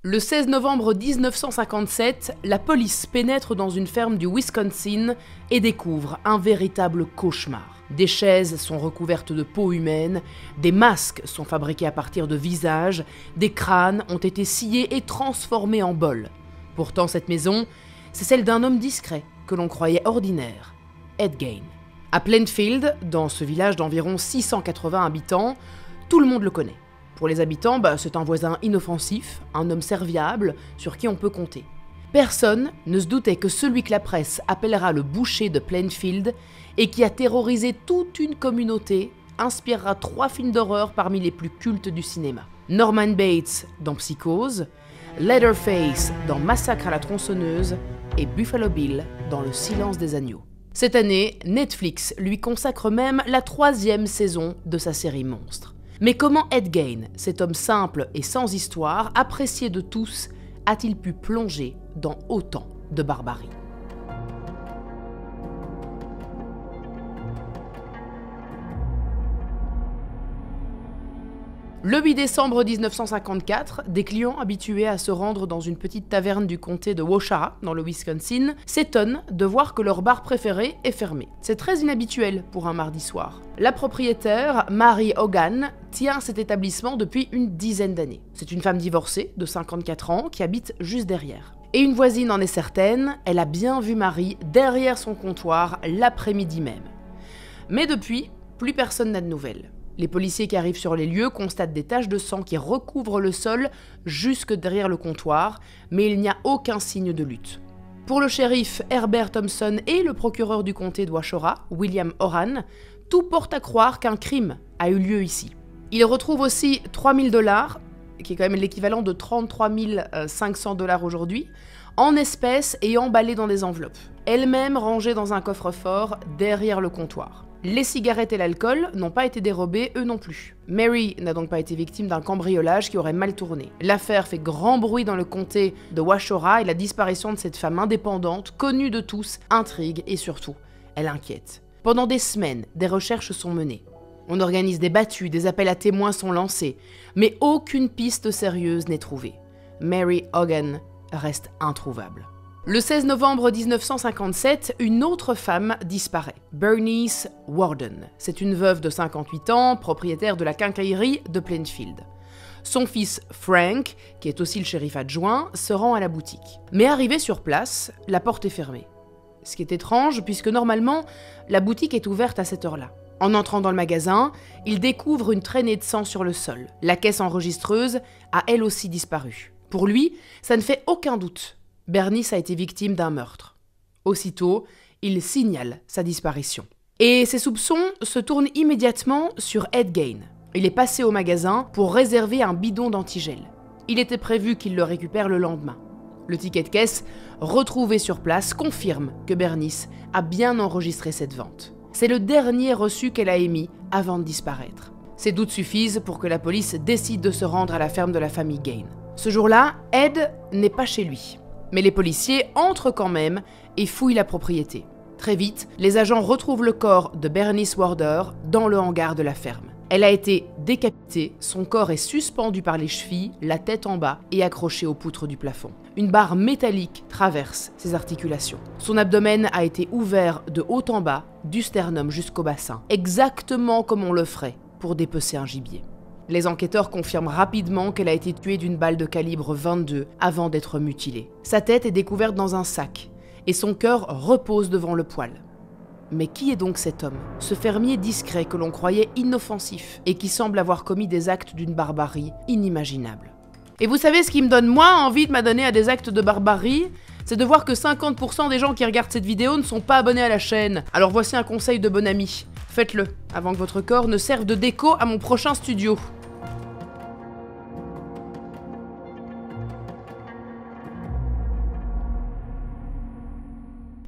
Le 16 novembre 1957, la police pénètre dans une ferme du Wisconsin et découvre un véritable cauchemar. Des chaises sont recouvertes de peau humaine, des masques sont fabriqués à partir de visages, des crânes ont été sciés et transformés en bols. Pourtant, cette maison, c'est celle d'un homme discret que l'on croyait ordinaire, Ed Gein. À Plainfield, dans ce village d'environ 680 habitants, tout le monde le connaît. Pour les habitants, c'est un voisin inoffensif, un homme serviable sur qui on peut compter. Personne ne se doutait que celui que la presse appellera le boucher de Plainfield et qui a terrorisé toute une communauté inspirera 3 films d'horreur parmi les plus cultes du cinéma. Norman Bates dans Psychose, Leatherface dans Massacre à la tronçonneuse et Buffalo Bill dans Le silence des agneaux. Cette année, Netflix lui consacre même la 3e saison de sa série Monstre. Mais comment Ed Gein, cet homme simple et sans histoire, apprécié de tous, a-t-il pu plonger dans autant de barbarie ? Le 8 décembre 1954, des clients habitués à se rendre dans une petite taverne du comté de Waushara, dans le Wisconsin, s'étonnent de voir que leur bar préféré est fermé. C'est très inhabituel pour un mardi soir. La propriétaire, Mary Hogan, tient cet établissement depuis une dizaine d'années. C'est une femme divorcée de 54 ans qui habite juste derrière. Et une voisine en est certaine, elle a bien vu Mary derrière son comptoir l'après-midi même. Mais depuis, plus personne n'a de nouvelles. Les policiers qui arrivent sur les lieux constatent des taches de sang qui recouvrent le sol jusque derrière le comptoir, mais il n'y a aucun signe de lutte. Pour le shérif Herbert Thompson et le procureur du comté de Waushara, William Horan, tout porte à croire qu'un crime a eu lieu ici. Ils retrouvent aussi 3 000 $, qui est quand même l'équivalent de 33 500 $ aujourd'hui, en espèces et emballées dans des enveloppes, elles-mêmes rangées dans un coffre-fort derrière le comptoir. Les cigarettes et l'alcool n'ont pas été dérobés, eux non plus. Mary n'a donc pas été victime d'un cambriolage qui aurait mal tourné. L'affaire fait grand bruit dans le comté de Waushara et la disparition de cette femme indépendante, connue de tous, intrigue et surtout, elle inquiète. Pendant des semaines, des recherches sont menées. On organise des battues, des appels à témoins sont lancés, mais aucune piste sérieuse n'est trouvée. Mary Hogan reste introuvable. Le 16 novembre 1957, une autre femme disparaît, Bernice Worden. C'est une veuve de 58 ans, propriétaire de la quincaillerie de Plainfield. Son fils Frank, qui est aussi le shérif adjoint, se rend à la boutique. Mais arrivé sur place, la porte est fermée. Ce qui est étrange, puisque normalement, la boutique est ouverte à cette heure-là. En entrant dans le magasin, il découvre une traînée de sang sur le sol. La caisse enregistreuse a elle aussi disparu. Pour lui, ça ne fait aucun doute. Bernice a été victime d'un meurtre. Aussitôt, il signale sa disparition. Et ses soupçons se tournent immédiatement sur Ed Gein. Il est passé au magasin pour réserver un bidon d'antigel. Il était prévu qu'il le récupère le lendemain. Le ticket de caisse, retrouvé sur place, confirme que Bernice a bien enregistré cette vente. C'est le dernier reçu qu'elle a émis avant de disparaître. Ces doutes suffisent pour que la police décide de se rendre à la ferme de la famille Gein. Ce jour-là, Ed n'est pas chez lui. Mais les policiers entrent quand même et fouillent la propriété. Très vite, les agents retrouvent le corps de Bernice Warder dans le hangar de la ferme. Elle a été décapitée, son corps est suspendu par les chevilles, la tête en bas et accroché aux poutres du plafond. Une barre métallique traverse ses articulations. Son abdomen a été ouvert de haut en bas, du sternum jusqu'au bassin, exactement comme on le ferait pour dépecer un gibier. Les enquêteurs confirment rapidement qu'elle a été tuée d'une balle de calibre 22 avant d'être mutilée. Sa tête est découverte dans un sac et son cœur repose devant le poêle. Mais qui est donc cet homme, ce fermier discret que l'on croyait inoffensif et qui semble avoir commis des actes d'une barbarie inimaginable? Et vous savez ce qui me donne moi envie de m'adonner à des actes de barbarie? C'est de voir que 50% des gens qui regardent cette vidéo ne sont pas abonnés à la chaîne. Alors voici un conseil de bon ami. Faites-le, avant que votre corps ne serve de déco à mon prochain studio.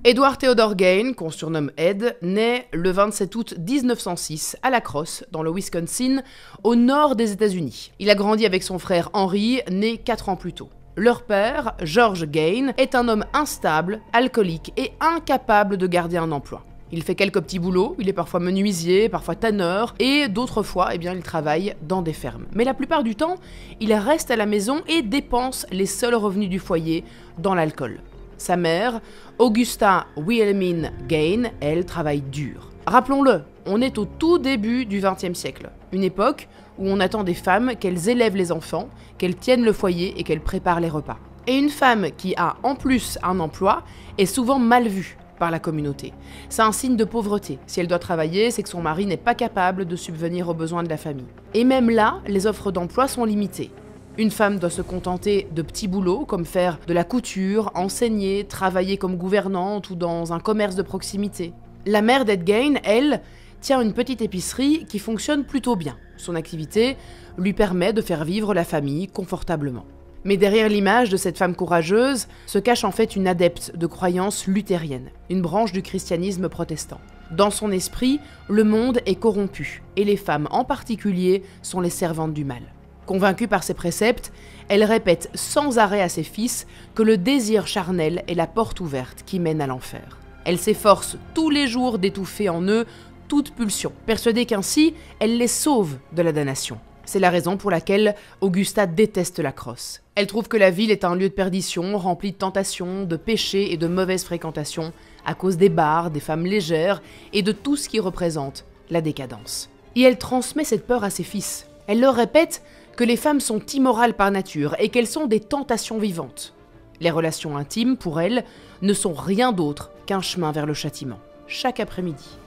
Edward Theodore Gein, qu'on surnomme Ed, naît le 27 août 1906 à La Crosse, dans le Wisconsin, au nord des États-Unis. Il a grandi avec son frère Henry, né 4 ans plus tôt. Leur père, George Gein, est un homme instable, alcoolique et incapable de garder un emploi. Il fait quelques petits boulots, il est parfois menuisier, parfois tanneur, et d'autres fois, il travaille dans des fermes. Mais la plupart du temps, il reste à la maison et dépense les seuls revenus du foyer dans l'alcool. Sa mère, Augusta Wilhelmine Gain, elle travaille dur. Rappelons-le, on est au tout début du XXe siècle, une époque où on attend des femmes qu'elles élèvent les enfants, qu'elles tiennent le foyer et qu'elles préparent les repas. Et une femme qui a en plus un emploi est souvent mal vue par la communauté. C'est un signe de pauvreté. Si elle doit travailler, c'est que son mari n'est pas capable de subvenir aux besoins de la famille. Et même là, les offres d'emploi sont limitées. Une femme doit se contenter de petits boulots comme faire de la couture, enseigner, travailler comme gouvernante ou dans un commerce de proximité. La mère d'Ed Gain, elle, tient une petite épicerie qui fonctionne plutôt bien. Son activité lui permet de faire vivre la famille confortablement. Mais derrière l'image de cette femme courageuse se cache en fait une adepte de croyances luthériennes, une branche du christianisme protestant. Dans son esprit, le monde est corrompu, et les femmes en particulier sont les servantes du mal. Convaincue par ses préceptes, elle répète sans arrêt à ses fils que le désir charnel est la porte ouverte qui mène à l'enfer. Elle s'efforce tous les jours d'étouffer en eux toute pulsion, persuadée qu'ainsi, elle les sauve de la damnation. C'est la raison pour laquelle Augusta déteste la crosse. Elle trouve que la ville est un lieu de perdition, rempli de tentations, de péchés et de mauvaises fréquentations, à cause des bars, des femmes légères et de tout ce qui représente la décadence. Et elle transmet cette peur à ses fils. Elle leur répète que les femmes sont immorales par nature et qu'elles sont des tentations vivantes. Les relations intimes, pour elle, ne sont rien d'autre qu'un chemin vers le châtiment. Chaque après-midi,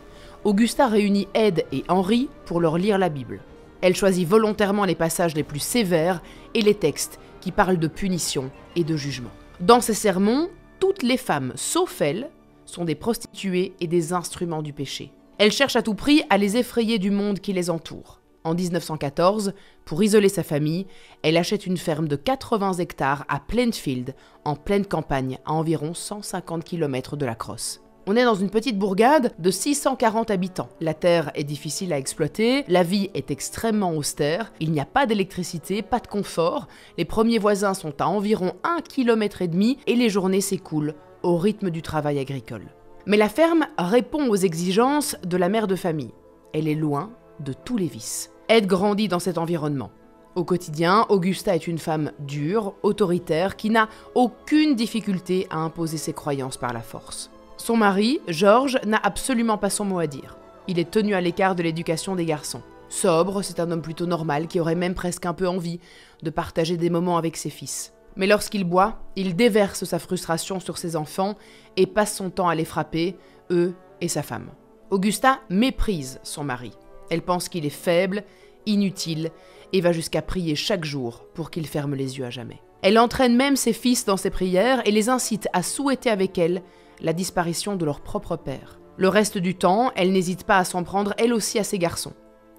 Augusta réunit Ed et Henry pour leur lire la Bible. Elle choisit volontairement les passages les plus sévères et les textes qui parlent de punition et de jugement. Dans ses sermons, toutes les femmes, sauf elle, sont des prostituées et des instruments du péché. Elle cherche à tout prix à les effrayer du monde qui les entoure. En 1914, pour isoler sa famille, elle achète une ferme de 80 hectares à Plainfield, en pleine campagne, à environ 150 km de la Crosse. On est dans une petite bourgade de 640 habitants. La terre est difficile à exploiter, la vie est extrêmement austère, il n'y a pas d'électricité, pas de confort, les premiers voisins sont à environ 1,5 km et les journées s'écoulent au rythme du travail agricole. Mais la ferme répond aux exigences de la mère de famille. Elle est loin de tous les vices. Ed grandit dans cet environnement. Au quotidien, Augusta est une femme dure, autoritaire, qui n'a aucune difficulté à imposer ses croyances par la force. Son mari, George, n'a absolument pas son mot à dire. Il est tenu à l'écart de l'éducation des garçons. Sobre, c'est un homme plutôt normal qui aurait même presque un peu envie de partager des moments avec ses fils. Mais lorsqu'il boit, il déverse sa frustration sur ses enfants et passe son temps à les frapper, eux et sa femme. Augusta méprise son mari. Elle pense qu'il est faible, inutile et va jusqu'à prier chaque jour pour qu'il ferme les yeux à jamais. Elle entraîne même ses fils dans ses prières et les incite à souhaiter avec elle la disparition de leur propre père. Le reste du temps, elle n'hésite pas à s'en prendre elle aussi à ses garçons.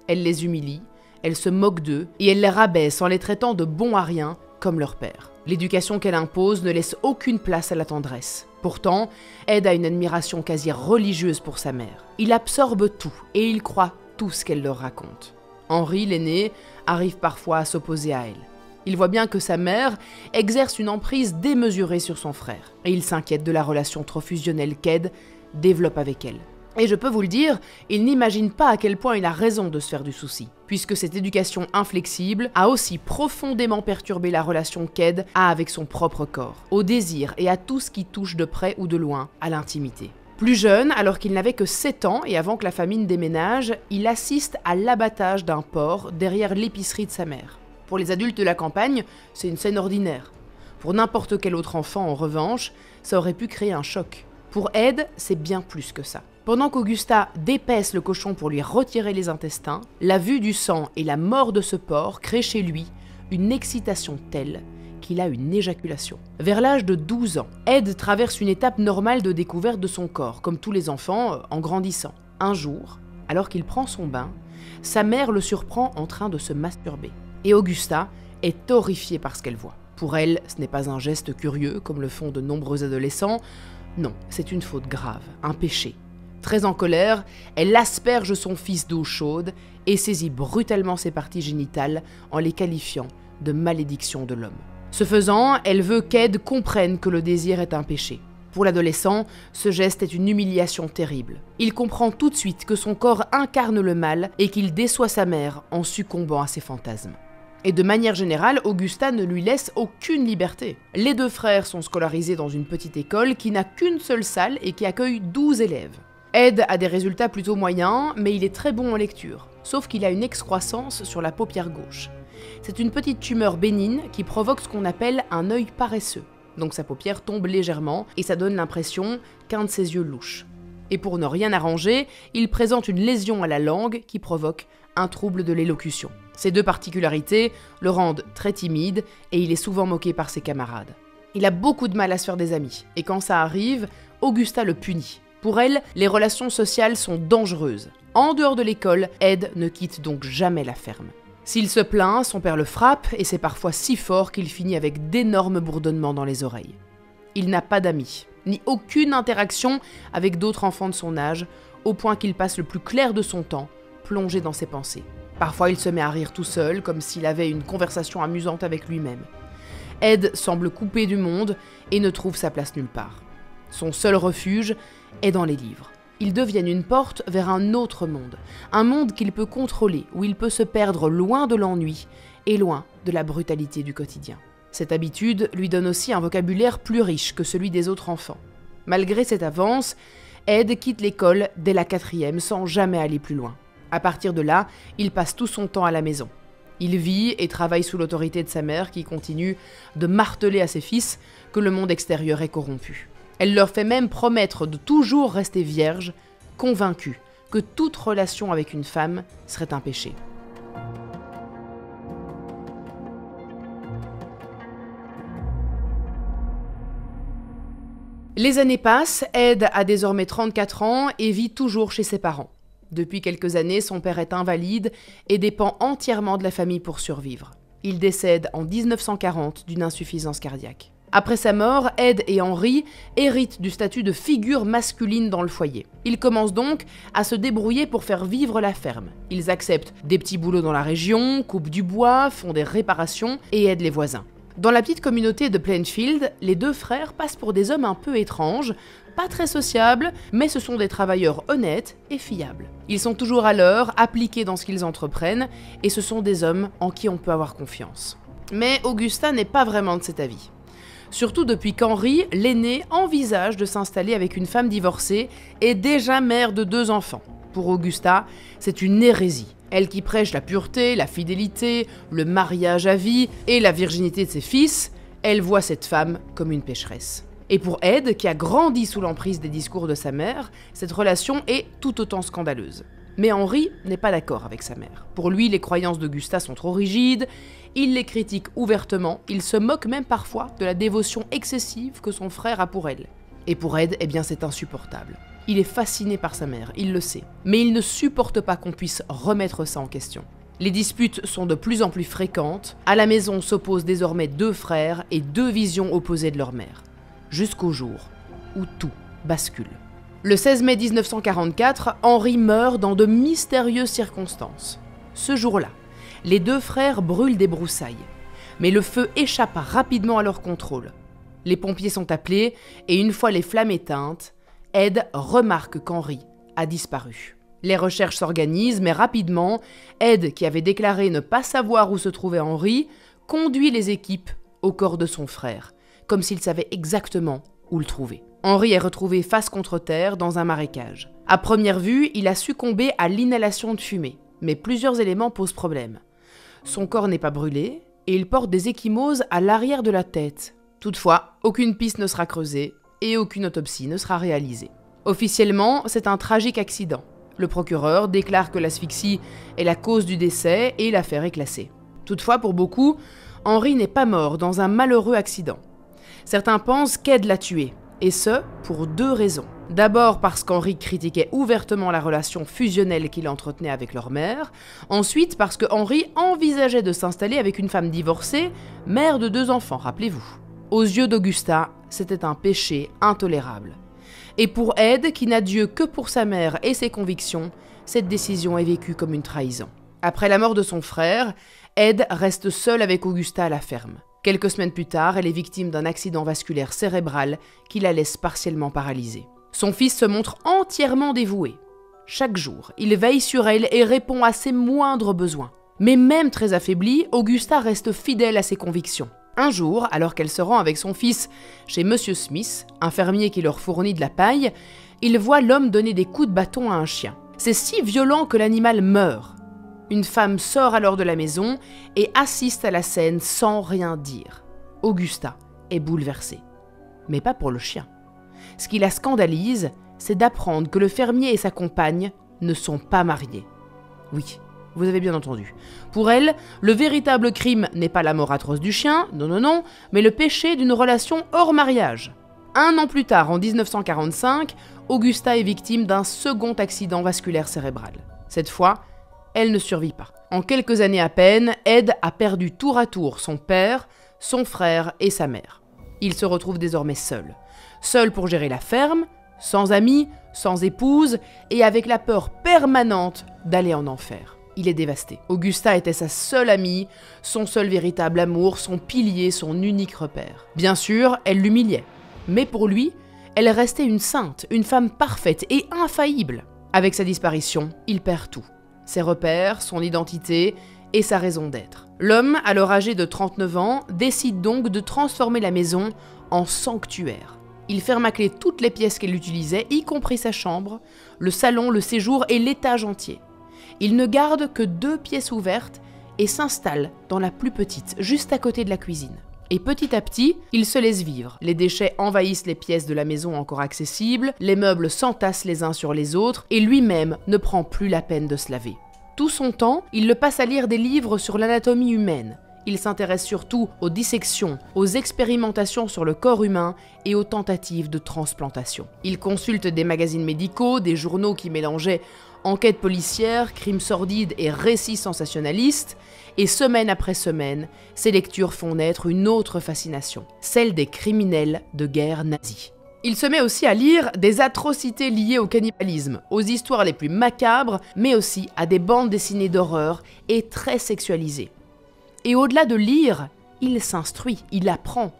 Elle les humilie, elle se moque d'eux et elle les rabaisse en les traitant de bons à rien comme leur père. L'éducation qu'elle impose ne laisse aucune place à la tendresse. Pourtant, Ed a une admiration quasi religieuse pour sa mère. Il absorbe tout et il croit tout ce qu'elle leur raconte. Henry, l'aîné, arrive parfois à s'opposer à elle. Il voit bien que sa mère exerce une emprise démesurée sur son frère, et il s'inquiète de la relation trop fusionnelle qu'Ed développe avec elle. Et je peux vous le dire, il n'imagine pas à quel point il a raison de se faire du souci, puisque cette éducation inflexible a aussi profondément perturbé la relation qu'Ed a avec son propre corps, au désir et à tout ce qui touche de près ou de loin à l'intimité. Plus jeune, alors qu'il n'avait que 7 ans et avant que la famille déménage, il assiste à l'abattage d'un porc derrière l'épicerie de sa mère. Pour les adultes de la campagne, c'est une scène ordinaire. Pour n'importe quel autre enfant, en revanche, ça aurait pu créer un choc. Pour Ed, c'est bien plus que ça. Pendant qu'Augusta dépaisse le cochon pour lui retirer les intestins, la vue du sang et la mort de ce porc créent chez lui une excitation telle qu'il a une éjaculation. Vers l'âge de 12 ans, Ed traverse une étape normale de découverte de son corps, comme tous les enfants en grandissant. Un jour, alors qu'il prend son bain, sa mère le surprend en train de se masturber. Et Augusta est horrifiée par ce qu'elle voit. Pour elle, ce n'est pas un geste curieux, comme le font de nombreux adolescents. Non, c'est une faute grave, un péché. Très en colère, elle asperge son fils d'eau chaude et saisit brutalement ses parties génitales en les qualifiant de malédiction de l'homme. Ce faisant, elle veut qu'Ed comprenne que le désir est un péché. Pour l'adolescent, ce geste est une humiliation terrible. Il comprend tout de suite que son corps incarne le mal et qu'il déçoit sa mère en succombant à ses fantasmes. Et de manière générale, Augusta ne lui laisse aucune liberté. Les deux frères sont scolarisés dans une petite école qui n'a qu'une seule salle et qui accueille 12 élèves. Ed a des résultats plutôt moyens, mais il est très bon en lecture, sauf qu'il a une excroissance sur la paupière gauche. C'est une petite tumeur bénigne qui provoque ce qu'on appelle un œil paresseux. Donc sa paupière tombe légèrement et ça donne l'impression qu'un de ses yeux louche. Et pour ne rien arranger, il présente une lésion à la langue qui provoque un trouble de l'élocution. Ces deux particularités le rendent très timide et il est souvent moqué par ses camarades. Il a beaucoup de mal à se faire des amis, et quand ça arrive, Augusta le punit. Pour elle, les relations sociales sont dangereuses. En dehors de l'école, Ed ne quitte donc jamais la ferme. S'il se plaint, son père le frappe, et c'est parfois si fort qu'il finit avec d'énormes bourdonnements dans les oreilles. Il n'a pas d'amis, ni aucune interaction avec d'autres enfants de son âge, au point qu'il passe le plus clair de son temps, plongé dans ses pensées. Parfois, il se met à rire tout seul, comme s'il avait une conversation amusante avec lui-même. Ed semble coupé du monde et ne trouve sa place nulle part. Son seul refuge est dans les livres. Ils deviennent une porte vers un autre monde, un monde qu'il peut contrôler, où il peut se perdre loin de l'ennui et loin de la brutalité du quotidien. Cette habitude lui donne aussi un vocabulaire plus riche que celui des autres enfants. Malgré cette avance, Ed quitte l'école dès la 4e sans jamais aller plus loin. À partir de là, il passe tout son temps à la maison. Il vit et travaille sous l'autorité de sa mère qui continue de marteler à ses fils que le monde extérieur est corrompu. Elle leur fait même promettre de toujours rester vierges, convaincue que toute relation avec une femme serait un péché. Les années passent, Ed a désormais 34 ans et vit toujours chez ses parents. Depuis quelques années, son père est invalide et dépend entièrement de la famille pour survivre. Il décède en 1940 d'une insuffisance cardiaque. Après sa mort, Ed et Henry héritent du statut de figure masculine dans le foyer. Ils commencent donc à se débrouiller pour faire vivre la ferme. Ils acceptent des petits boulots dans la région, coupent du bois, font des réparations et aident les voisins. Dans la petite communauté de Plainfield, les deux frères passent pour des hommes un peu étranges, pas très sociables, mais ce sont des travailleurs honnêtes et fiables. Ils sont toujours à l'heure, appliqués dans ce qu'ils entreprennent, et ce sont des hommes en qui on peut avoir confiance. Mais Augusta n'est pas vraiment de cet avis. Surtout depuis qu'Henry, l'aîné, envisage de s'installer avec une femme divorcée et déjà mère de 2 enfants. Pour Augusta, c'est une hérésie. Elle qui prêche la pureté, la fidélité, le mariage à vie et la virginité de ses fils, elle voit cette femme comme une pécheresse. Et pour Ed, qui a grandi sous l'emprise des discours de sa mère, cette relation est tout autant scandaleuse. Mais Henry n'est pas d'accord avec sa mère. Pour lui, les croyances d'Augusta sont trop rigides, il les critique ouvertement, il se moque même parfois de la dévotion excessive que son frère a pour elle. Et pour Ed, eh bien c'est insupportable. Il est fasciné par sa mère, il le sait, mais il ne supporte pas qu'on puisse remettre ça en question. Les disputes sont de plus en plus fréquentes, à la maison s'opposent désormais 2 frères et 2 visions opposées de leur mère. Jusqu'au jour où tout bascule. Le 16 mai 1944, Henry meurt dans de mystérieuses circonstances. Ce jour-là, les 2 frères brûlent des broussailles, mais le feu échappe rapidement à leur contrôle. Les pompiers sont appelés et une fois les flammes éteintes, Ed remarque qu'Henry a disparu. Les recherches s'organisent, mais rapidement, Ed, qui avait déclaré ne pas savoir où se trouvait Henry, conduit les équipes au corps de son frère, comme s'il savait exactement où le trouver. Henry est retrouvé face contre terre dans un marécage. À première vue, il a succombé à l'inhalation de fumée, mais plusieurs éléments posent problème. Son corps n'est pas brûlé et il porte des ecchymoses à l'arrière de la tête. Toutefois, aucune piste ne sera creusée et aucune autopsie ne sera réalisée. Officiellement, c'est un tragique accident. Le procureur déclare que l'asphyxie est la cause du décès et l'affaire est classée. Toutefois, pour beaucoup, Henry n'est pas mort dans un malheureux accident. Certains pensent qu'Ed l'a tué, et ce, pour 2 raisons. D'abord parce qu'Henry critiquait ouvertement la relation fusionnelle qu'il entretenait avec leur mère. Ensuite parce que Henry envisageait de s'installer avec une femme divorcée, mère de 2 enfants, rappelez-vous. Aux yeux d'Augusta, c'était un péché intolérable. Et pour Ed, qui n'a Dieu que pour sa mère et ses convictions, cette décision est vécue comme une trahison. Après la mort de son frère, Ed reste seul avec Augusta à la ferme. Quelques semaines plus tard, elle est victime d'un accident vasculaire cérébral qui la laisse partiellement paralysée. Son fils se montre entièrement dévoué. Chaque jour, il veille sur elle et répond à ses moindres besoins. Mais même très affaiblie, Augusta reste fidèle à ses convictions. Un jour, alors qu'elle se rend avec son fils chez Monsieur Smith, un fermier qui leur fournit de la paille, il voit l'homme donner des coups de bâton à un chien. C'est si violent que l'animal meurt. Une femme sort alors de la maison et assiste à la scène sans rien dire. Augusta est bouleversée. Mais pas pour le chien. Ce qui la scandalise, c'est d'apprendre que le fermier et sa compagne ne sont pas mariés. Oui, vous avez bien entendu. Pour elle, le véritable crime n'est pas la mort atroce du chien, non, mais le péché d'une relation hors mariage. 1 an plus tard, en 1945, Augusta est victime d'un second accident vasculaire cérébral. Cette fois, elle ne survit pas. En quelques années à peine, Ed a perdu tour à tour son père, son frère et sa mère. Il se retrouve désormais seul. Seul pour gérer la ferme, sans amis, sans épouse et avec la peur permanente d'aller en enfer. Il est dévasté. Augusta était sa seule amie, son seul véritable amour, son pilier, son unique repère. Bien sûr, elle l'humiliait. Mais pour lui, elle restait une sainte, une femme parfaite et infaillible. Avec sa disparition, il perd tout. Ses repères, son identité et sa raison d'être. L'homme, alors âgé de 39 ans, décide donc de transformer la maison en sanctuaire. Il ferme à clé toutes les pièces qu'elle utilisait, y compris sa chambre, le salon, le séjour et l'étage entier. Il ne garde que 2 pièces ouvertes et s'installe dans la plus petite, juste à côté de la cuisine. Et petit à petit, il se laisse vivre. Les déchets envahissent les pièces de la maison encore accessibles, les meubles s'entassent les uns sur les autres, et lui-même ne prend plus la peine de se laver. Tout son temps, il le passe à lire des livres sur l'anatomie humaine. Il s'intéresse surtout aux dissections, aux expérimentations sur le corps humain et aux tentatives de transplantation. Il consulte des magazines médicaux, des journaux qui mélangeaient enquêtes policières, crimes sordides et récits sensationnalistes, et semaine après semaine, ces lectures font naître une autre fascination, celle des criminels de guerre nazis. Il se met aussi à lire des atrocités liées au cannibalisme, aux histoires les plus macabres, mais aussi à des bandes dessinées d'horreur et très sexualisées. Et au-delà de lire, il s'instruit, il apprend.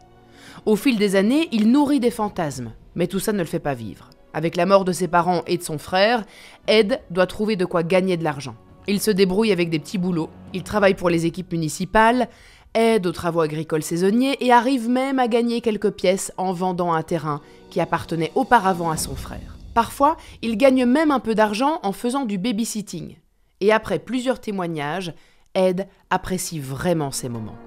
Au fil des années, il nourrit des fantasmes, mais tout ça ne le fait pas vivre. Avec la mort de ses parents et de son frère, Ed doit trouver de quoi gagner de l'argent. Il se débrouille avec des petits boulots, il travaille pour les équipes municipales, aide aux travaux agricoles saisonniers et arrive même à gagner quelques pièces en vendant un terrain qui appartenait auparavant à son frère. Parfois, il gagne même un peu d'argent en faisant du babysitting. Et après plusieurs témoignages, Ed apprécie vraiment ces moments.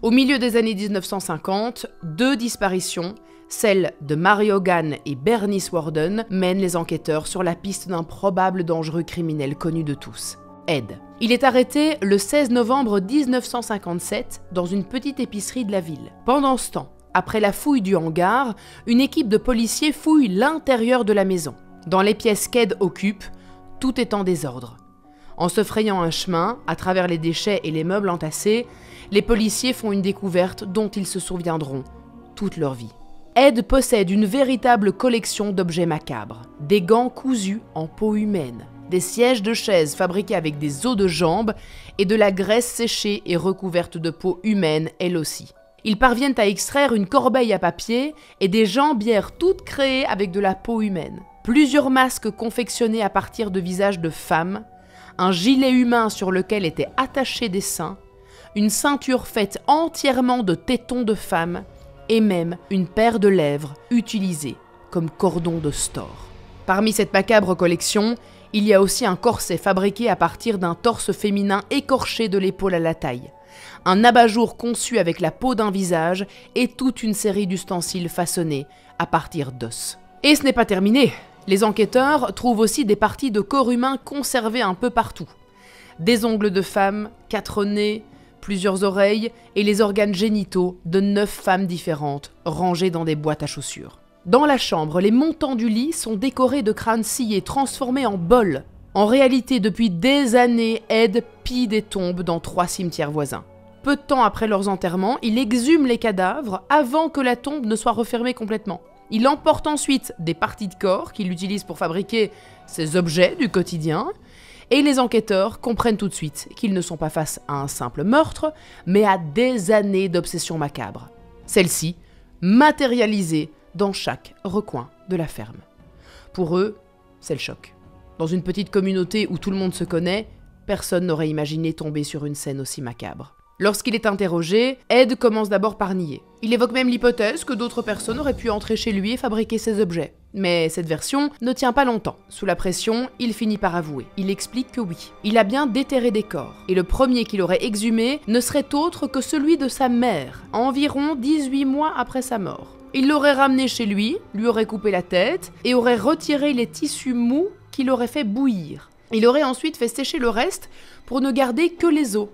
Au milieu des années 1950, 2 disparitions, celles de Mary Hogan et Bernice Worden, mènent les enquêteurs sur la piste d'un probable dangereux criminel connu de tous, Ed. Il est arrêté le 16 novembre 1957 dans une petite épicerie de la ville. Pendant ce temps, après la fouille du hangar, une équipe de policiers fouille l'intérieur de la maison. Dans les pièces qu'Ed occupe, tout est en désordre. En se frayant un chemin, à travers les déchets et les meubles entassés, les policiers font une découverte dont ils se souviendront toute leur vie. Ed possède une véritable collection d'objets macabres. Des gants cousus en peau humaine, des sièges de chaises fabriqués avec des os de jambes et de la graisse séchée et recouverte de peau humaine elle aussi. Ils parviennent à extraire une corbeille à papier et des jambières toutes créées avec de la peau humaine. Plusieurs masques confectionnés à partir de visages de femmes, un gilet humain sur lequel étaient attachés des seins, une ceinture faite entièrement de tétons de femmes et même une paire de lèvres utilisée comme cordon de store. Parmi cette macabre collection, il y a aussi un corset fabriqué à partir d'un torse féminin écorché de l'épaule à la taille, un abat-jour conçu avec la peau d'un visage et toute une série d'ustensiles façonnés à partir d'os. Et ce n'est pas terminé. Les enquêteurs trouvent aussi des parties de corps humain conservées un peu partout. Des ongles de femmes, 4 nez, plusieurs oreilles et les organes génitaux de 9 femmes différentes rangées dans des boîtes à chaussures. Dans la chambre, les montants du lit sont décorés de crânes sciés transformés en bols. En réalité, depuis des années, Ed pille des tombes dans 3 cimetières voisins. Peu de temps après leurs enterrements, il exhume les cadavres avant que la tombe ne soit refermée complètement. Il emporte ensuite des parties de corps qu'il utilise pour fabriquer ses objets du quotidien. Et les enquêteurs comprennent tout de suite qu'ils ne sont pas face à un simple meurtre, mais à des années d'obsession macabre. Celle-ci, matérialisée dans chaque recoin de la ferme. Pour eux, c'est le choc. Dans une petite communauté où tout le monde se connaît, personne n'aurait imaginé tomber sur une scène aussi macabre. Lorsqu'il est interrogé, Ed commence d'abord par nier. Il évoque même l'hypothèse que d'autres personnes auraient pu entrer chez lui et fabriquer ces objets. Mais cette version ne tient pas longtemps. Sous la pression, il finit par avouer. Il explique que oui, il a bien déterré des corps. Et le premier qu'il aurait exhumé ne serait autre que celui de sa mère, environ 18 mois après sa mort. Il l'aurait ramené chez lui aurait coupé la tête et aurait retiré les tissus mous qu'il aurait fait bouillir. Il aurait ensuite fait sécher le reste pour ne garder que les os.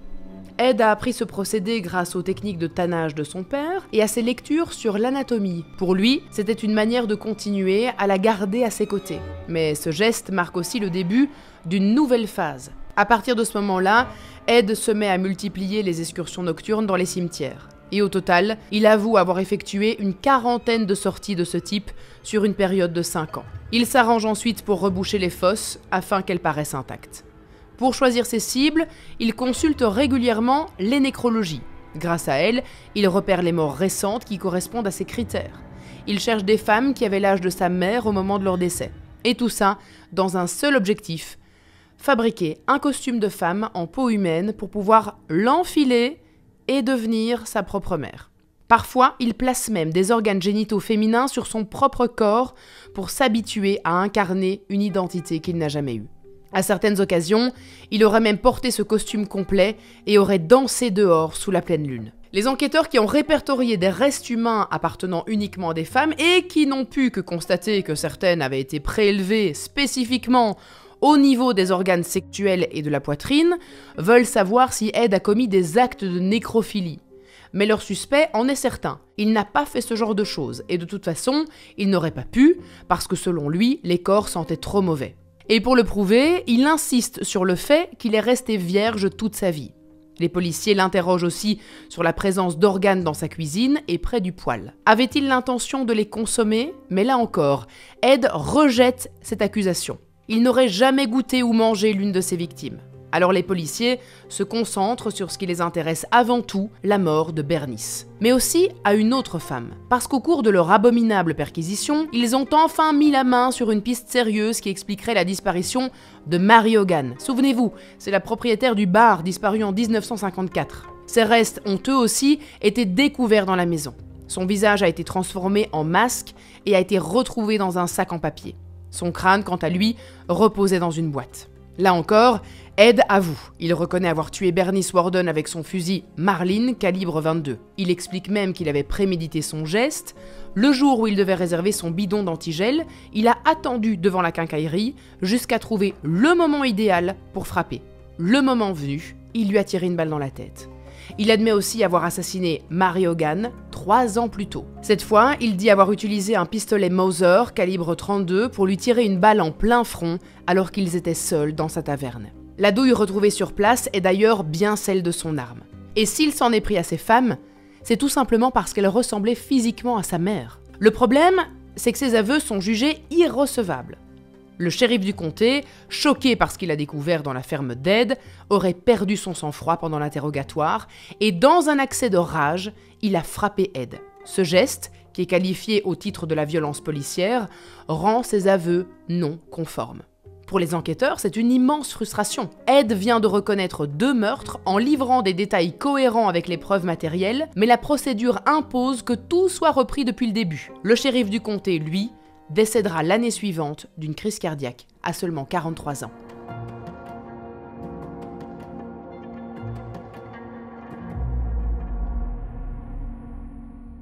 Ed a appris ce procédé grâce aux techniques de tannage de son père et à ses lectures sur l'anatomie. Pour lui, c'était une manière de continuer à la garder à ses côtés. Mais ce geste marque aussi le début d'une nouvelle phase. À partir de ce moment-là, Ed se met à multiplier les excursions nocturnes dans les cimetières. Et au total, il avoue avoir effectué une 40aine de sorties de ce type sur une période de 5 ans. Il s'arrange ensuite pour reboucher les fosses afin qu'elles paraissent intactes. Pour choisir ses cibles, il consulte régulièrement les nécrologies. Grâce à elles, il repère les morts récentes qui correspondent à ses critères. Il cherche des femmes qui avaient l'âge de sa mère au moment de leur décès. Et tout ça dans un seul objectif, fabriquer un costume de femme en peau humaine pour pouvoir l'enfiler et devenir sa propre mère. Parfois, il place même des organes génitaux féminins sur son propre corps pour s'habituer à incarner une identité qu'il n'a jamais eue. À certaines occasions, il aurait même porté ce costume complet et aurait dansé dehors sous la pleine lune. Les enquêteurs qui ont répertorié des restes humains appartenant uniquement à des femmes et qui n'ont pu que constater que certaines avaient été prélevées spécifiquement au niveau des organes sexuels et de la poitrine, veulent savoir si Ed a commis des actes de nécrophilie. Mais leur suspect en est certain, il n'a pas fait ce genre de choses et de toute façon, il n'aurait pas pu parce que selon lui, les corps sentaient trop mauvais. Et pour le prouver, il insiste sur le fait qu'il est resté vierge toute sa vie. Les policiers l'interrogent aussi sur la présence d'organes dans sa cuisine et près du poêle. Avait-il l'intention de les consommer? Mais là encore, Ed rejette cette accusation. Il n'aurait jamais goûté ou mangé l'une de ses victimes. Alors les policiers se concentrent sur ce qui les intéresse avant tout, la mort de Bernice. Mais aussi à une autre femme. Parce qu'au cours de leur abominable perquisition, ils ont enfin mis la main sur une piste sérieuse qui expliquerait la disparition de Mary Hogan. Souvenez-vous, c'est la propriétaire du bar disparu en 1954. Ses restes ont eux aussi été découverts dans la maison. Son visage a été transformé en masque et a été retrouvé dans un sac en papier. Son crâne, quant à lui, reposait dans une boîte. Là encore, Ed avoue. Il reconnaît avoir tué Bernice Worden avec son fusil Marlin calibre 22. Il explique même qu'il avait prémédité son geste. Le jour où il devait réserver son bidon d'antigel, il a attendu devant la quincaillerie jusqu'à trouver le moment idéal pour frapper. Le moment venu, il lui a tiré une balle dans la tête. Il admet aussi avoir assassiné Mary Hogan 3 ans plus tôt. Cette fois, il dit avoir utilisé un pistolet Mauser calibre 32 pour lui tirer une balle en plein front alors qu'ils étaient seuls dans sa taverne. La douille retrouvée sur place est d'ailleurs bien celle de son arme. Et s'il s'en est pris à ses femmes, c'est tout simplement parce qu'elles ressemblaient physiquement à sa mère. Le problème, c'est que ses aveux sont jugés irrecevables. Le shérif du comté, choqué par ce qu'il a découvert dans la ferme d'Ed, aurait perdu son sang-froid pendant l'interrogatoire et dans un accès de rage, il a frappé Ed. Ce geste, qui est qualifié au titre de la violence policière, rend ses aveux non conformes. Pour les enquêteurs, c'est une immense frustration. Ed vient de reconnaître 2 meurtres en livrant des détails cohérents avec les preuves matérielles, mais la procédure impose que tout soit repris depuis le début. Le shérif du comté, lui, décédera l'année suivante d'une crise cardiaque, à seulement 43 ans.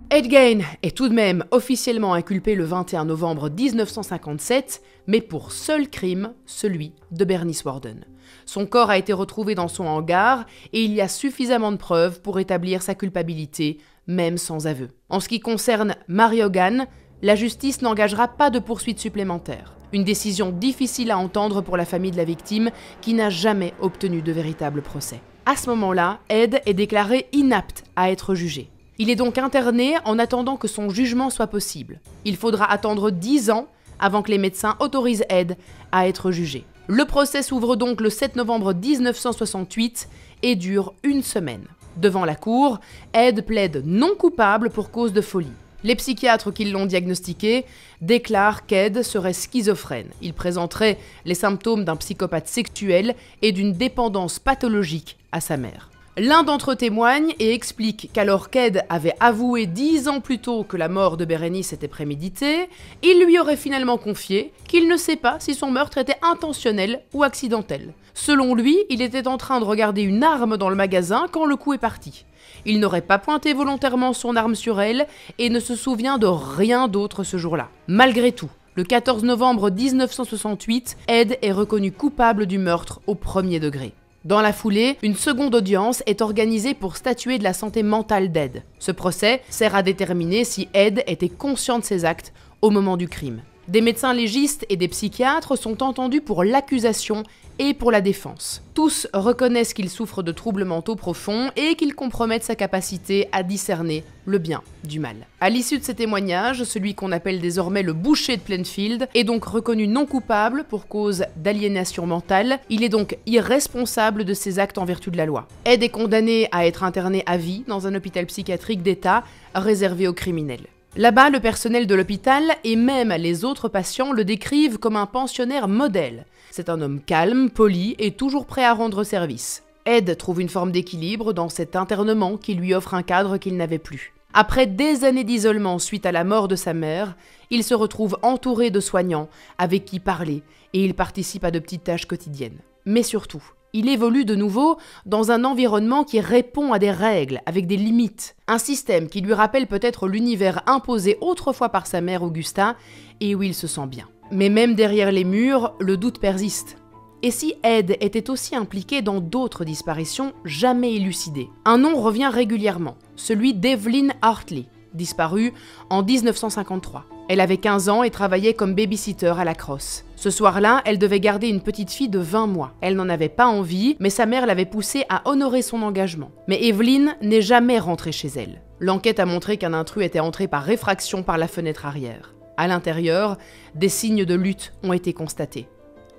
Ed Gein est tout de même officiellement inculpé le 21 novembre 1957, mais pour seul crime, celui de Bernice Worden. Son corps a été retrouvé dans son hangar et il y a suffisamment de preuves pour établir sa culpabilité, même sans aveu. En ce qui concerne Mary Hogan, la justice n'engagera pas de poursuites supplémentaires. Une décision difficile à entendre pour la famille de la victime qui n'a jamais obtenu de véritable procès. À ce moment-là, Ed est déclaré inapte à être jugé. Il est donc interné en attendant que son jugement soit possible. Il faudra attendre 10 ans avant que les médecins autorisent Ed à être jugé. Le procès s'ouvre donc le 7 novembre 1968 et dure une semaine. Devant la cour, Ed plaide non coupable pour cause de folie. Les psychiatres qui l'ont diagnostiqué déclarent qu'Ed serait schizophrène. Il présenterait les symptômes d'un psychopathe sexuel et d'une dépendance pathologique à sa mère. L'un d'entre eux témoigne et explique qu'alors qu'Ed avait avoué 10 ans plus tôt que la mort de Bérénice était préméditée, il lui aurait finalement confié qu'il ne sait pas si son meurtre était intentionnel ou accidentel. Selon lui, il était en train de regarder une arme dans le magasin quand le coup est parti. Il n'aurait pas pointé volontairement son arme sur elle et ne se souvient de rien d'autre ce jour-là. Malgré tout, le 14 novembre 1968, Ed est reconnu coupable du meurtre au premier degré. Dans la foulée, une seconde audience est organisée pour statuer de la santé mentale d'Ed. Ce procès sert à déterminer si Ed était conscient de ses actes au moment du crime. Des médecins légistes et des psychiatres sont entendus pour l'accusation et pour la défense. Tous reconnaissent qu'il souffre de troubles mentaux profonds et qu'ils compromettent sa capacité à discerner le bien du mal. À l'issue de ces témoignages, celui qu'on appelle désormais le boucher de Plainfield est donc reconnu non coupable pour cause d'aliénation mentale. Il est donc irresponsable de ses actes en vertu de la loi. Ed est condamné à être interné à vie dans un hôpital psychiatrique d'État réservé aux criminels. Là-bas, le personnel de l'hôpital et même les autres patients le décrivent comme un pensionnaire modèle. C'est un homme calme, poli et toujours prêt à rendre service. Ed trouve une forme d'équilibre dans cet internement qui lui offre un cadre qu'il n'avait plus. Après des années d'isolement suite à la mort de sa mère, il se retrouve entouré de soignants avec qui parler et il participe à de petites tâches quotidiennes. Mais surtout, il évolue de nouveau dans un environnement qui répond à des règles, avec des limites. Un système qui lui rappelle peut-être l'univers imposé autrefois par sa mère Augusta et où il se sent bien. Mais même derrière les murs, le doute persiste. Et si Ed était aussi impliqué dans d'autres disparitions jamais élucidées? Un nom revient régulièrement, celui d'Evelyn Hartley, disparue en 1953. Elle avait 15 ans et travaillait comme babysitter à la Crosse. Ce soir-là, elle devait garder une petite fille de 20 mois. Elle n'en avait pas envie, mais sa mère l'avait poussée à honorer son engagement. Mais Evelyn n'est jamais rentrée chez elle. L'enquête a montré qu'un intrus était entré par réfraction par la fenêtre arrière. À l'intérieur, des signes de lutte ont été constatés.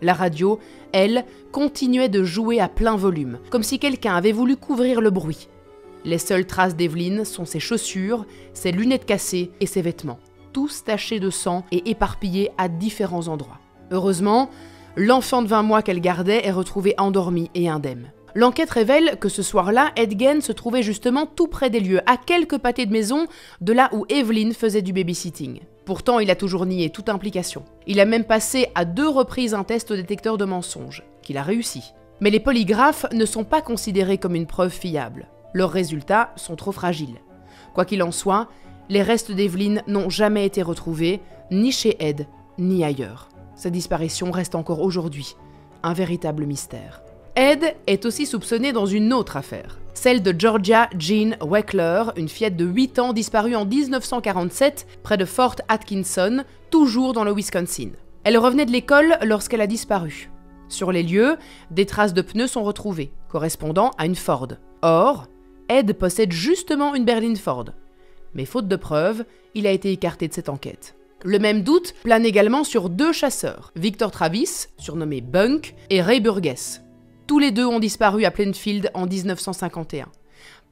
La radio, elle, continuait de jouer à plein volume, comme si quelqu'un avait voulu couvrir le bruit. Les seules traces d'Evelyn sont ses chaussures, ses lunettes cassées et ses vêtements, tous tachés de sang et éparpillés à différents endroits. Heureusement, l'enfant de 20 mois qu'elle gardait est retrouvé endormi et indemne. L'enquête révèle que ce soir-là, Ed Gein se trouvait justement tout près des lieux, à quelques pâtés de maison de là où Evelyn faisait du babysitting. Pourtant, il a toujours nié toute implication. Il a même passé à 2 reprises un test au détecteur de mensonges, qu'il a réussi. Mais les polygraphes ne sont pas considérés comme une preuve fiable. Leurs résultats sont trop fragiles. Quoi qu'il en soit, les restes d'Evelyn n'ont jamais été retrouvés, ni chez Ed, ni ailleurs. Sa disparition reste encore aujourd'hui un véritable mystère. Ed est aussi soupçonné dans une autre affaire, celle de Georgia Jean Weckler, une fillette de 8 ans disparue en 1947 près de Fort Atkinson, toujours dans le Wisconsin. Elle revenait de l'école lorsqu'elle a disparu. Sur les lieux, des traces de pneus sont retrouvées, correspondant à une Ford. Or, Ed possède justement une berline Ford. Mais faute de preuves, il a été écarté de cette enquête. Le même doute plane également sur 2 chasseurs, Victor Travis, surnommé Bunk, et Ray Burgess. Tous les 2 ont disparu à Plainfield en 1951.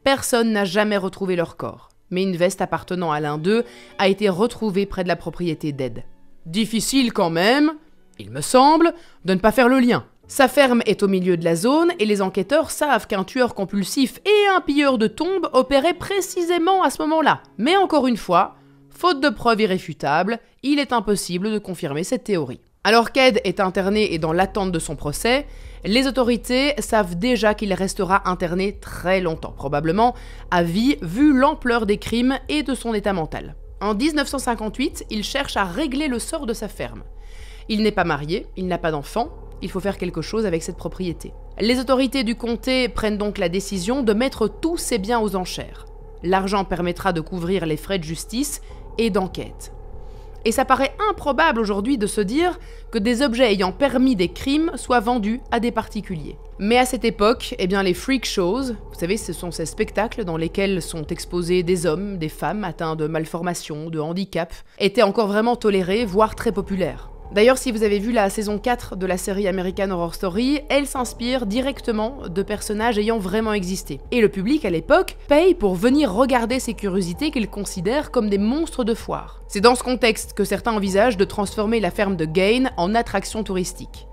Personne n'a jamais retrouvé leur corps, mais une veste appartenant à l'un d'eux a été retrouvée près de la propriété d'Ed. Difficile quand même, il me semble, de ne pas faire le lien. Sa ferme est au milieu de la zone et les enquêteurs savent qu'un tueur compulsif et un pilleur de tombes opéraient précisément à ce moment-là. Mais encore une fois, faute de preuves irréfutables, il est impossible de confirmer cette théorie. Alors qu'Ed est interné et dans l'attente de son procès, les autorités savent déjà qu'il restera interné très longtemps, probablement à vie, vu l'ampleur des crimes et de son état mental. En 1958, il cherche à régler le sort de sa ferme. Il n'est pas marié, il n'a pas d'enfant, il faut faire quelque chose avec cette propriété. Les autorités du comté prennent donc la décision de mettre tous ses biens aux enchères. L'argent permettra de couvrir les frais de justice et d'enquête. Et ça paraît improbable aujourd'hui de se dire que des objets ayant permis des crimes soient vendus à des particuliers. Mais à cette époque, eh bien les freak shows, vous savez, ce sont ces spectacles dans lesquels sont exposés des hommes, des femmes atteints de malformations, de handicap, étaient encore vraiment tolérés, voire très populaires. D'ailleurs, si vous avez vu la saison 4 de la série American Horror Story, elle s'inspire directement de personnages ayant vraiment existé. Et le public, à l'époque, paye pour venir regarder ces curiosités qu'ils considèrent comme des monstres de foire. C'est dans ce contexte que certains envisagent de transformer la ferme de Gain en attraction touristique.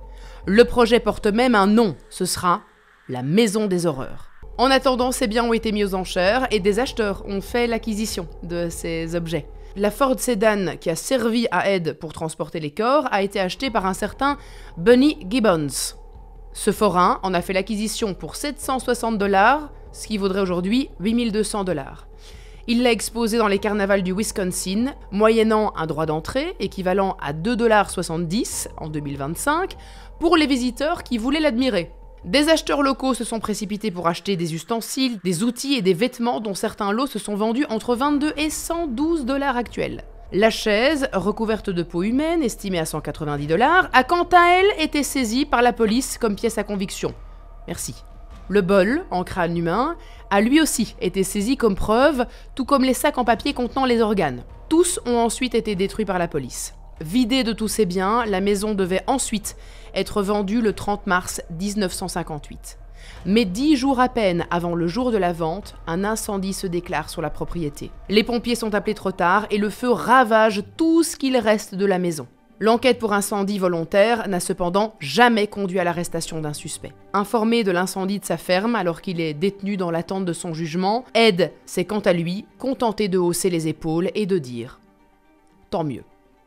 Le projet porte même un nom, ce sera la Maison des Horreurs. En attendant, ces biens ont été mis aux enchères et des acheteurs ont fait l'acquisition de ces objets. La Ford Sedan qui a servi à Ed pour transporter les corps a été achetée par un certain Bunny Gibbons. Ce forain en a fait l'acquisition pour 760 $, ce qui vaudrait aujourd'hui 8200 $. Il l'a exposé dans les carnavals du Wisconsin, moyennant un droit d'entrée équivalent à 2,70 $ en 2025 pour les visiteurs qui voulaient l'admirer. Des acheteurs locaux se sont précipités pour acheter des ustensiles, des outils et des vêtements dont certains lots se sont vendus entre 22 et 112 $ actuels. La chaise, recouverte de peau humaine, estimée à 190 $, a quant à elle été saisie par la police comme pièce à conviction. Merci. Le bol, en crâne humain, a lui aussi été saisi comme preuve, tout comme les sacs en papier contenant les organes. Tous ont ensuite été détruits par la police. Vidée de tous ses biens, la maison devait ensuite être vendue le 30 mars 1958. Mais 10 jours à peine avant le jour de la vente, un incendie se déclare sur la propriété. Les pompiers sont appelés trop tard et le feu ravage tout ce qu'il reste de la maison. L'enquête pour incendie volontaire n'a cependant jamais conduit à l'arrestation d'un suspect. Informé de l'incendie de sa ferme alors qu'il est détenu dans l'attente de son jugement, Ed s'est quant à lui contenté de hausser les épaules et de dire « Tant mieux ».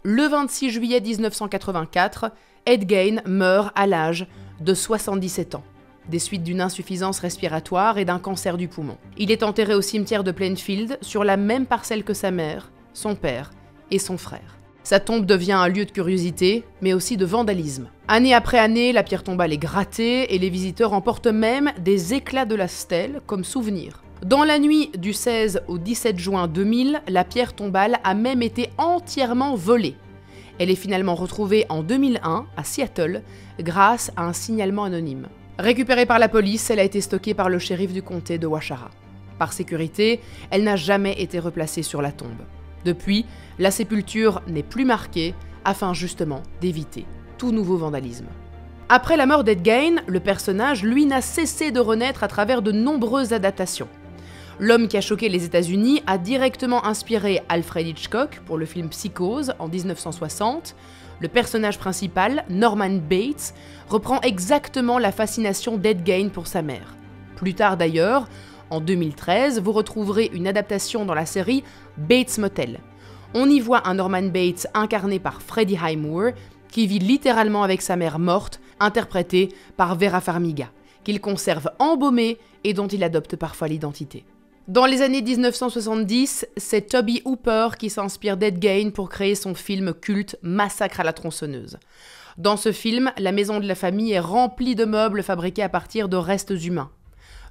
Le 26 juillet 1984, Ed Gain meurt à l'âge de 77 ans, des suites d'une insuffisance respiratoire et d'un cancer du poumon. Il est enterré au cimetière de Plainfield, sur la même parcelle que sa mère, son père et son frère. Sa tombe devient un lieu de curiosité, mais aussi de vandalisme. Année après année, la pierre tombale est grattée et les visiteurs emportent même des éclats de la stèle comme souvenir. Dans la nuit du 16 au 17 juin 2000, la pierre tombale a même été entièrement volée. Elle est finalement retrouvée en 2001 à Seattle grâce à un signalement anonyme. Récupérée par la police, elle a été stockée par le shérif du comté de Waushara. Par sécurité, elle n'a jamais été replacée sur la tombe. Depuis, la sépulture n'est plus marquée afin justement d'éviter tout nouveau vandalisme. Après la mort d'Ed Gain, le personnage, lui, n'a cessé de renaître à travers de nombreuses adaptations. L'homme qui a choqué les États-Unis a directement inspiré Alfred Hitchcock pour le film Psychose en 1960. Le personnage principal, Norman Bates, reprend exactement la fascination d'Ed Gain pour sa mère. Plus tard d'ailleurs, en 2013, vous retrouverez une adaptation dans la série Bates Motel. On y voit un Norman Bates incarné par Freddie Highmore, qui vit littéralement avec sa mère morte, interprétée par Vera Farmiga, qu'il conserve embaumée et dont il adopte parfois l'identité. Dans les années 1970, c'est Toby Hooper qui s'inspire d'Ed Gain pour créer son film culte Massacre à la tronçonneuse. Dans ce film, la maison de la famille est remplie de meubles fabriqués à partir de restes humains.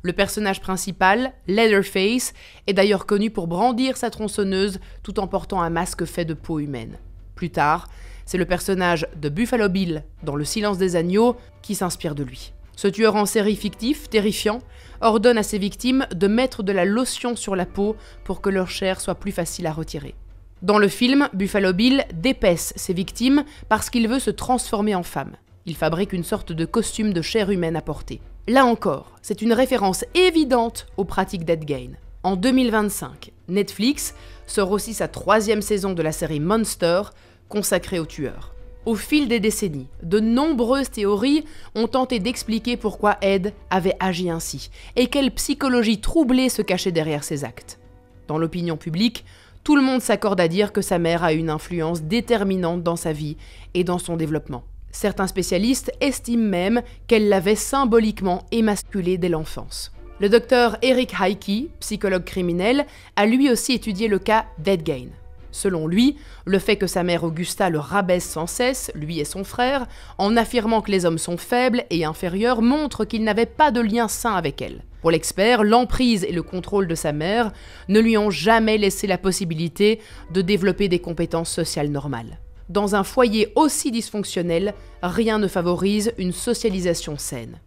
Le personnage principal, Leatherface, est d'ailleurs connu pour brandir sa tronçonneuse tout en portant un masque fait de peau humaine. Plus tard, c'est le personnage de Buffalo Bill dans Le Silence des agneaux qui s'inspire de lui. Ce tueur en série fictif, terrifiant, ordonne à ses victimes de mettre de la lotion sur la peau pour que leur chair soit plus facile à retirer. Dans le film, Buffalo Bill dépaisse ses victimes parce qu'il veut se transformer en femme. Il fabrique une sorte de costume de chair humaine à porter. Là encore, c'est une référence évidente aux pratiques d'Ed Gain. En 2025, Netflix sort aussi sa 3e saison de la série Monster, consacrée au tueur. Au fil des décennies, de nombreuses théories ont tenté d'expliquer pourquoi Ed avait agi ainsi et quelle psychologie troublée se cachait derrière ses actes. Dans l'opinion publique, tout le monde s'accorde à dire que sa mère a une influence déterminante dans sa vie et dans son développement. Certains spécialistes estiment même qu'elle l'avait symboliquement émasculé dès l'enfance. Le docteur Eric Heike, psychologue criminel, a lui aussi étudié le cas d'Ed Gain. Selon lui, le fait que sa mère Augusta le rabaisse sans cesse, lui et son frère, en affirmant que les hommes sont faibles et inférieurs, montre qu'il n'avait pas de lien sain avec elle. Pour l'expert, l'emprise et le contrôle de sa mère ne lui ont jamais laissé la possibilité de développer des compétences sociales normales. Dans un foyer aussi dysfonctionnel, rien ne favorise une socialisation saine.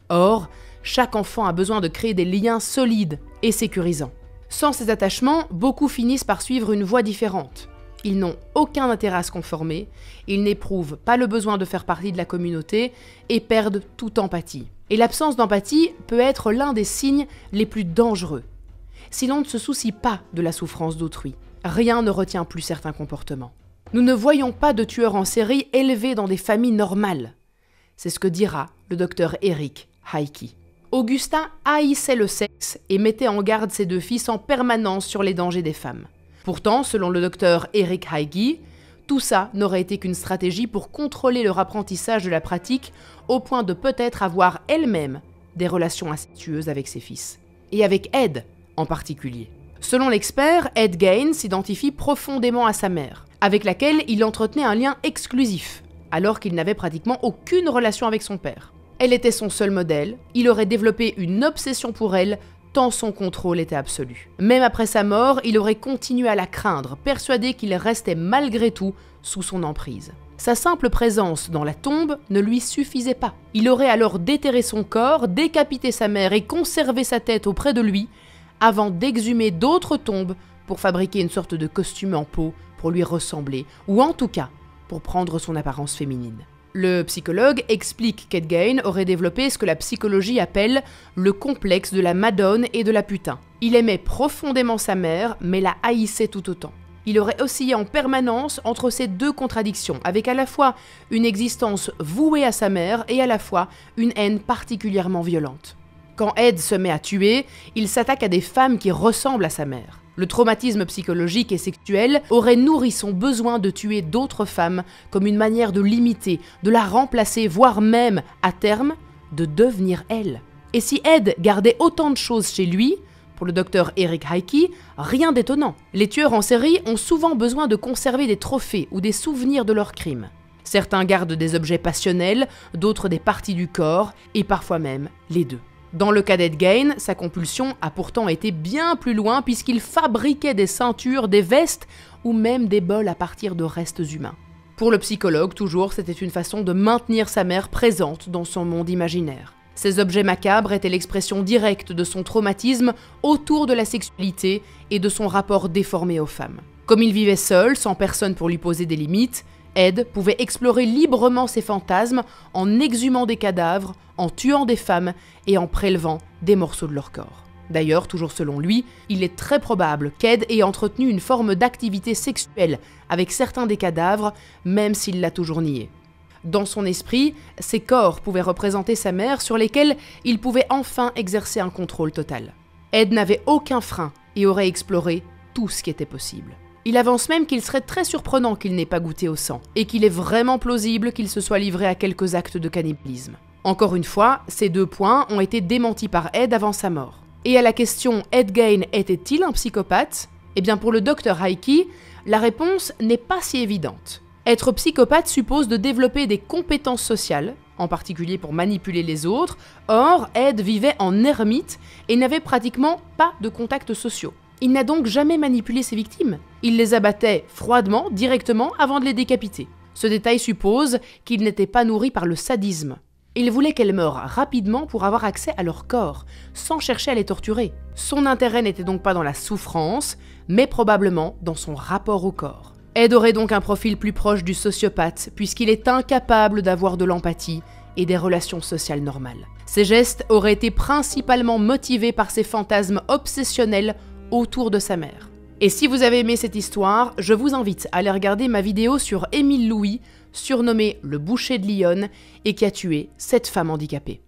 Or, chaque enfant a besoin de créer des liens solides et sécurisants. Sans ces attachements, beaucoup finissent par suivre une voie différente. Ils n'ont aucun intérêt à se conformer, ils n'éprouvent pas le besoin de faire partie de la communauté et perdent toute empathie. Et l'absence d'empathie peut être l'un des signes les plus dangereux. Si l'on ne se soucie pas de la souffrance d'autrui, rien ne retient plus certains comportements. Nous ne voyons pas de tueurs en série élevés dans des familles normales. C'est ce que dira le docteur Eric Heike. Augustin haïssait le sexe et mettait en garde ses 2 fils en permanence sur les dangers des femmes. Pourtant, selon le docteur Eric Heike, tout ça n'aurait été qu'une stratégie pour contrôler leur apprentissage de la pratique au point de peut-être avoir elle-même des relations incestueuses avec ses fils. Et avec Ed en particulier. Selon l'expert, Ed Gain s'identifie profondément à sa mère, avec laquelle il entretenait un lien exclusif, alors qu'il n'avait pratiquement aucune relation avec son père. Elle était son seul modèle, il aurait développé une obsession pour elle, tant son contrôle était absolu. Même après sa mort, il aurait continué à la craindre, persuadé qu'il restait malgré tout sous son emprise. Sa simple présence dans la tombe ne lui suffisait pas. Il aurait alors déterré son corps, décapité sa mère et conservé sa tête auprès de lui, avant d'exhumer d'autres tombes pour fabriquer une sorte de costume en peau pour lui ressembler, ou en tout cas, pour prendre son apparence féminine. Le psychologue explique qu'Ed Gain aurait développé ce que la psychologie appelle le complexe de la madone et de la putain. Il aimait profondément sa mère, mais la haïssait tout autant. Il aurait oscillé en permanence entre ces 2 contradictions, avec à la fois une existence vouée à sa mère et à la fois une haine particulièrement violente. Quand Ed se met à tuer, il s'attaque à des femmes qui ressemblent à sa mère. Le traumatisme psychologique et sexuel aurait nourri son besoin de tuer d'autres femmes comme une manière de l'imiter, de la remplacer, voire même, à terme, de devenir elle. Et si Ed gardait autant de choses chez lui, pour le docteur Eric Heike, rien d'étonnant. Les tueurs en série ont souvent besoin de conserver des trophées ou des souvenirs de leurs crimes. Certains gardent des objets passionnels, d'autres des parties du corps, et parfois même les 2. Dans le cas d'Ed Gain, sa compulsion a pourtant été bien plus loin puisqu'il fabriquait des ceintures, des vestes ou même des bols à partir de restes humains. Pour le psychologue, toujours, c'était une façon de maintenir sa mère présente dans son monde imaginaire. Ces objets macabres étaient l'expression directe de son traumatisme autour de la sexualité et de son rapport déformé aux femmes. Comme il vivait seul, sans personne pour lui poser des limites, Ed pouvait explorer librement ses fantasmes en exhumant des cadavres, en tuant des femmes et en prélevant des morceaux de leur corps. D'ailleurs, toujours selon lui, il est très probable qu'Ed ait entretenu une forme d'activité sexuelle avec certains des cadavres, même s'il l'a toujours nié. Dans son esprit, ces corps pouvaient représenter sa mère sur lesquels il pouvait enfin exercer un contrôle total. Ed n'avait aucun frein et aurait exploré tout ce qui était possible. Il avance même qu'il serait très surprenant qu'il n'ait pas goûté au sang, et qu'il est vraiment plausible qu'il se soit livré à quelques actes de cannibalisme. Encore une fois, ces 2 points ont été démentis par Ed avant sa mort. Et à la question « Ed Gain était-il un psychopathe ?» Eh bien pour le docteur Heike, la réponse n'est pas si évidente. Être psychopathe suppose de développer des compétences sociales, en particulier pour manipuler les autres. Or, Ed vivait en ermite et n'avait pratiquement pas de contacts sociaux. Il n'a donc jamais manipulé ses victimes. Il les abattait froidement, directement, avant de les décapiter. Ce détail suppose qu'il n'était pas nourri par le sadisme. Il voulait qu'elles meurent rapidement pour avoir accès à leur corps, sans chercher à les torturer. Son intérêt n'était donc pas dans la souffrance, mais probablement dans son rapport au corps. Ed aurait donc un profil plus proche du sociopathe, puisqu'il est incapable d'avoir de l'empathie et des relations sociales normales. Ses gestes auraient été principalement motivés par ses fantasmes obsessionnels autour de sa mère. Et si vous avez aimé cette histoire, je vous invite à aller regarder ma vidéo sur Émile Louis, surnommé le boucher de Lyon, et qui a tué 7 femmes handicapées.